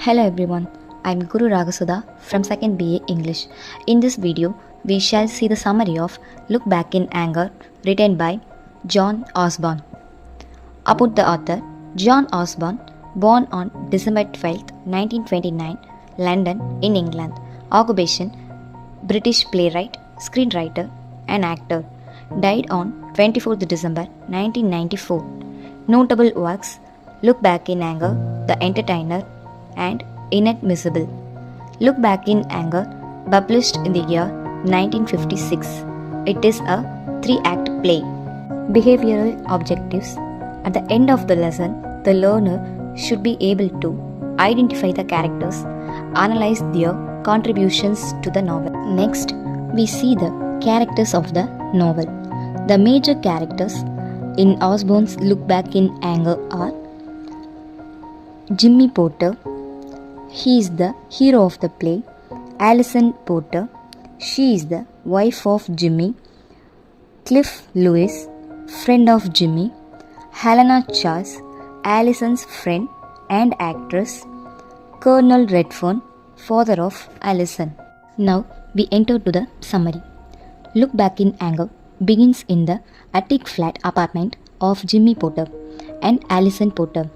Hello everyone, I am Guru Raga Sutha from 2nd B.A. English. In this video, we shall see the summary of Look Back in Anger written by John Osborne. About the author, John Osborne, born on December 12, 1929, London in England. Occupation, British playwright, screenwriter and actor. Died on 24th December 1994. Notable works, Look Back in Anger, The Entertainer, and Inadmissible. Look Back in Anger, published in the year 1956. It is a 3-act play. Behavioral objectives. At the end of the lesson, the learner should be able to identify the characters, analyze their contributions to the novel. Next, we see the characters of the novel. The major characters in Osborne's Look Back in Anger are Jimmy Porter. He is the hero of the play. Alison Porter. She is the wife of Jimmy. Cliff Lewis, friend of Jimmy. Helena Charles, Alison's friend and actress. Colonel Redfern, father of Alison. Now we enter to the summary. Look Back in Anger begins in the attic flat apartment of Jimmy Porter and Alison Porter.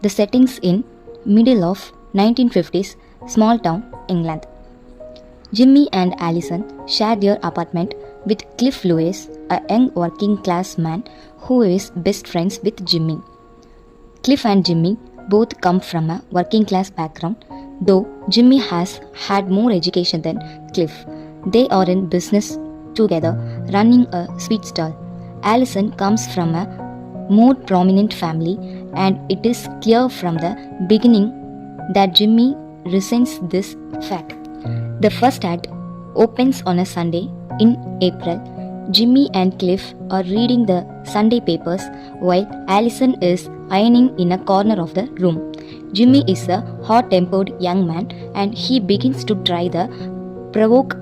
The settings in middle of 1950s small town England. Jimmy and Alison share their apartment with Cliff Lewis, a young working class man who is best friends with Jimmy. Cliff and Jimmy both come from a working class background, though Jimmy has had more education than Cliff. They are in business together, running a sweet stall. Alison comes from a more prominent family, and it is clear from the beginning that Jimmy resents this fact. The first act opens on a Sunday in April. Jimmy and Cliff are reading the Sunday papers while Alison is ironing in a corner of the room. Jimmy is a hot-tempered young man, and he begins to try to provoke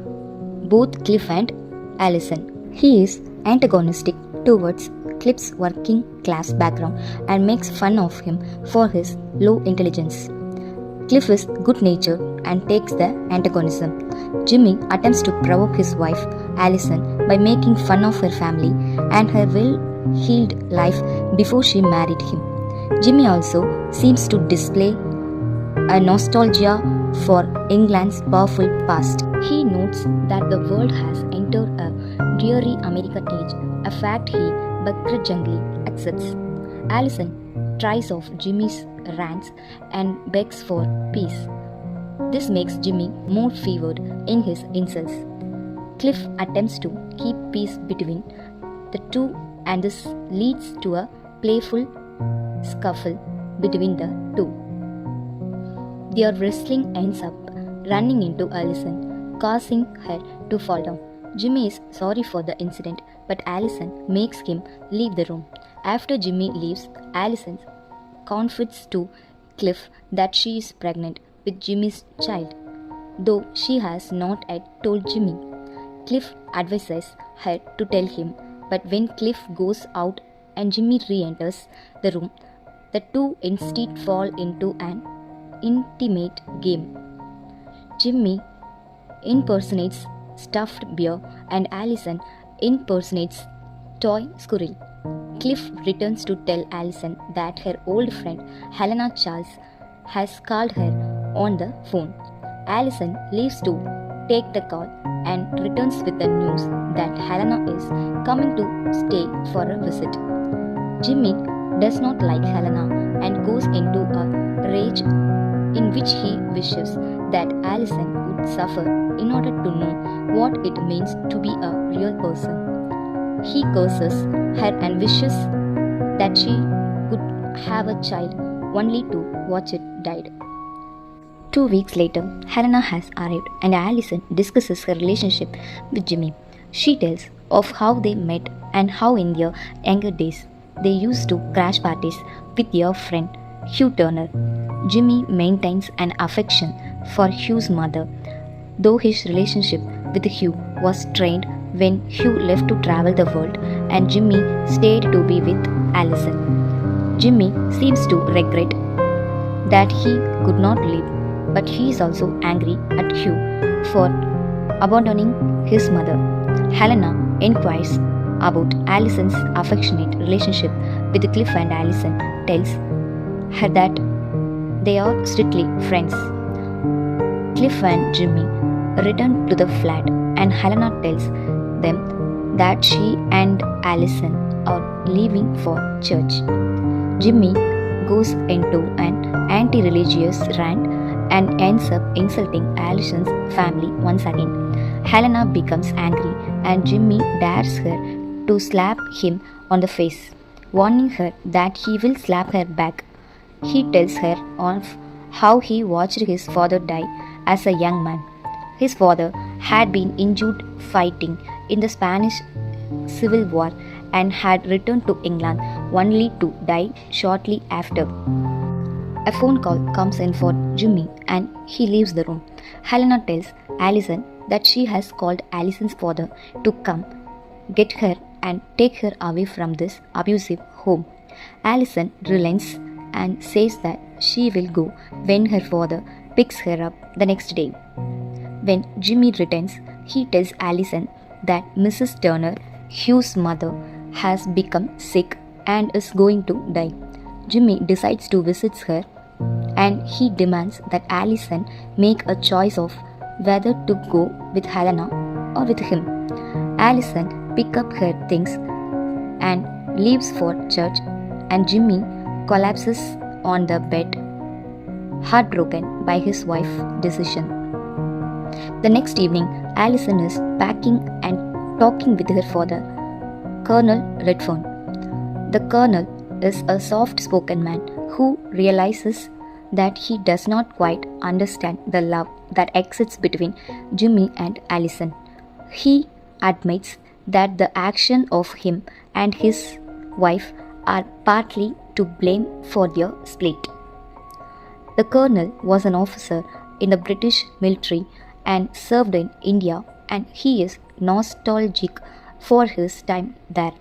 both Cliff and Alison. He is antagonistic towards Cliff's working class background and makes fun of him for his low intelligence. Cliff is good-natured and takes the antagonism. Jimmy attempts to provoke his wife, Alison, by making fun of her family and her well-heeled life before she married him. Jimmy also seems to display a nostalgia for England's powerful past. He notes that the world has entered a dreary American age, a fact he begrudgingly accepts. Alison tries off Jimmy's rants and begs for peace. This makes Jimmy more fevered in his insults. Cliff attempts to keep peace between the two, and this leads to a playful scuffle between the two. Their wrestling ends up running into Alison, causing her to fall down. Jimmy is sorry for the incident, but Alison makes him leave the room. After Jimmy leaves, Alison confides to Cliff that she is pregnant with Jimmy's child, though she has not yet told Jimmy. Cliff advises her to tell him, but when Cliff goes out and Jimmy re-enters the room, the two instead fall into an intimate game. Jimmy impersonates stuffed bear and Alison impersonates toy squirrel. Cliff returns to tell Alison that her old friend Helena Charles has called her on the phone. Alison leaves to take the call and returns with the news that Helena is coming to stay for a visit. Jimmy does not like Helena and goes into a rage in which he wishes that Alison would suffer in order to know what it means to be a real person. He curses her and wishes that she could have a child only to watch it die. 2 weeks later, Helena has arrived and Alison discusses her relationship with Jimmy. She tells of how they met and how in their younger days they used to crash parties with their friend Hugh Turner. Jimmy maintains an affection for Hugh's mother, though his relationship with Hugh was strained when Hugh left to travel the world and Jimmy stayed to be with Alison. Jimmy seems to regret that he could not live but he is also angry at Hugh for abandoning his mother. Helena inquires about Alison's affectionate relationship with Cliff, and Alison tells her that they are strictly friends. Cliff and Jimmy return to the flat, and Helena tells them that she and Alison are leaving for church. Jimmy goes into an anti-religious rant and ends up insulting Alison's family once again. Helena becomes angry and Jimmy dares her to slap him on the face, warning her that he will slap her back. He tells her of how he watched his father die as a young man. His father had been injured fighting in the Spanish Civil War and had returned to England only to die shortly after. A phone call comes in for Jimmy and he leaves the room. Helena tells Alison that she has called Alison's father to come get her and take her away from this abusive home. Alison relents and says that she will go when her father picks her up the next day. When Jimmy returns, he tells Alison that Mrs. Turner, Hugh's mother, has become sick and is going to die. Jimmy decides to visit her and he demands that Alison make a choice of whether to go with Helena or with him. Alison picks up her things and leaves for church, and Jimmy collapses on the bed, heartbroken by his wife's decision. The next evening, Alison is packing and talking with her father, Colonel Redfern. The Colonel is a soft-spoken man who realizes that he does not quite understand the love that exists between Jimmy and Alison. He admits that the action of him and his wife are partly to blame for their split. The Colonel was an officer in the British military and served in India, and he is nostalgic for his time there.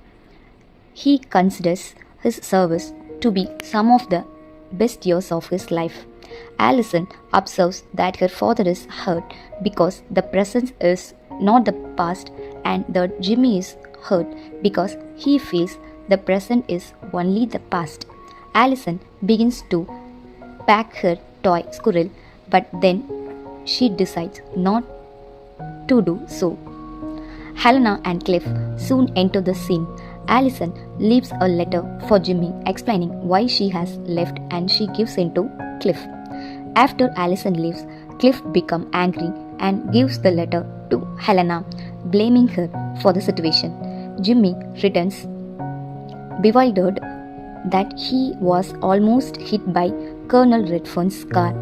He considers his service to be some of the best years of his life. Alison observes that her father is hurt because the present is not the past, and that Jimmy is hurt because he feels the present is only the past. Alison begins to pack her toy squirrel, but then she decides not to do so. Helena and Cliff soon enter the scene. Alison leaves a letter for Jimmy explaining why she has left, and she gives it to Cliff. After Alison leaves, Cliff becomes angry and gives the letter to Helena, blaming her for the situation. Jimmy returns bewildered that he was almost hit by Colonel Redfern's car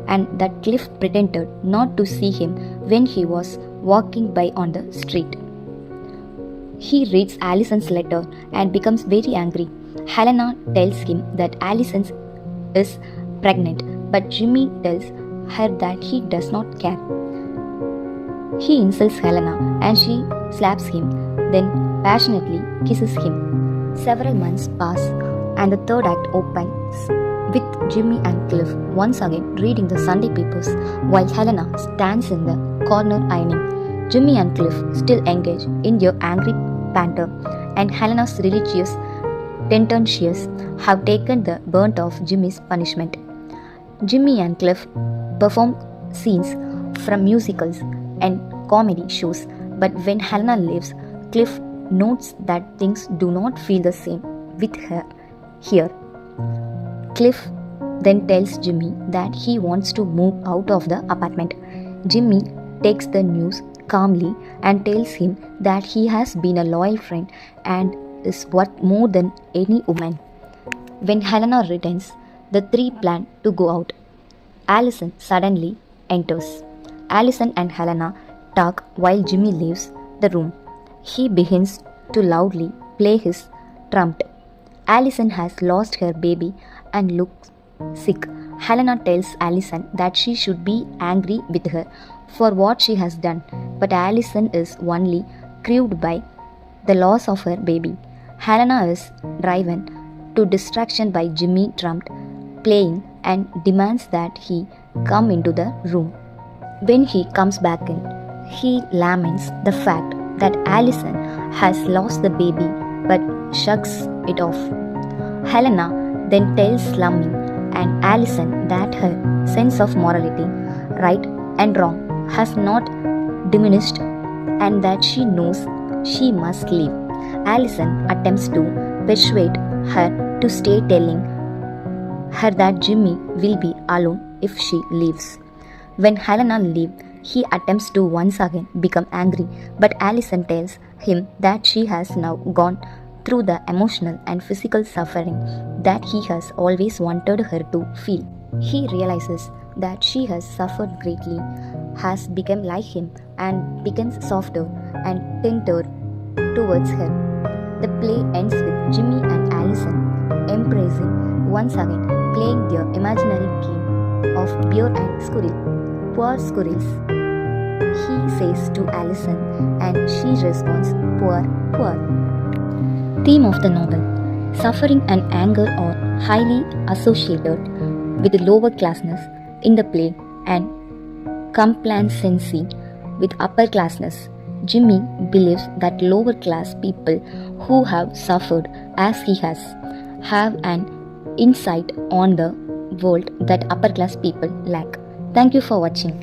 and that Cliff pretended not to see him when he was walking by on the street. He reads Alison's letter and becomes very angry. Helena tells him that Alison is pregnant, but Jimmy tells her that he does not care. He insults Helena and she slaps him, then passionately kisses him. Several months pass and the third act opens with Jimmy and Cliff once again reading the Sunday papers while Helena stands in the corner ironing. Jimmy and Cliff still engage in their angry banter, and Helena's religious tendencies have taken the brunt of Jimmy's punishment. Jimmy and Cliff perform scenes from musicals and comedy shows, but when Helena leaves, Cliff notes that things do not feel the same with her here. Cliff then tells Jimmy that he wants to move out of the apartment. Jimmy takes the news calmly and tells him that he has been a loyal friend and is worth more than any woman. When Helena returns, the three plan to go out. Alison suddenly enters. Alison and Helena talk while Jimmy leaves the room. He begins to loudly play his trumpet. Alison has lost her baby and looks sick. Helena tells Alison that she should be angry with her for what she has done, but Alison is only grieved by the loss of her baby. Helena is driven to distraction by Jimmy trumpet playing and demands that he come into the room. When he comes back in, he laments the fact that Allison has lost the baby but shrugs it off. Helena then tells Slummy and Allison that her sense of morality, right and wrong, has not diminished and that she knows she must leave. Allison attempts to persuade her to stay, telling her that Jimmy will be alone if she leaves. When Helena leaves, he attempts to once again become angry, but Allison tells him that she has now gone through the emotional and physical suffering that he has always wanted her to feel. He realizes that she has suffered greatly, has become like him, and becomes softer and tender towards her. The play ends with Jimmy and Allison embracing once again, playing their imaginary game of bear and squirrel. Poor squirrels, he says to Allison, and she responds, poor, poor. Theme of the novel: suffering and anger are highly associated with lower classness in the play and complacency with upper classness. Jimmy believes that lower class people who have suffered as he has have an insight on the world that upper class people lack. Thank you for watching.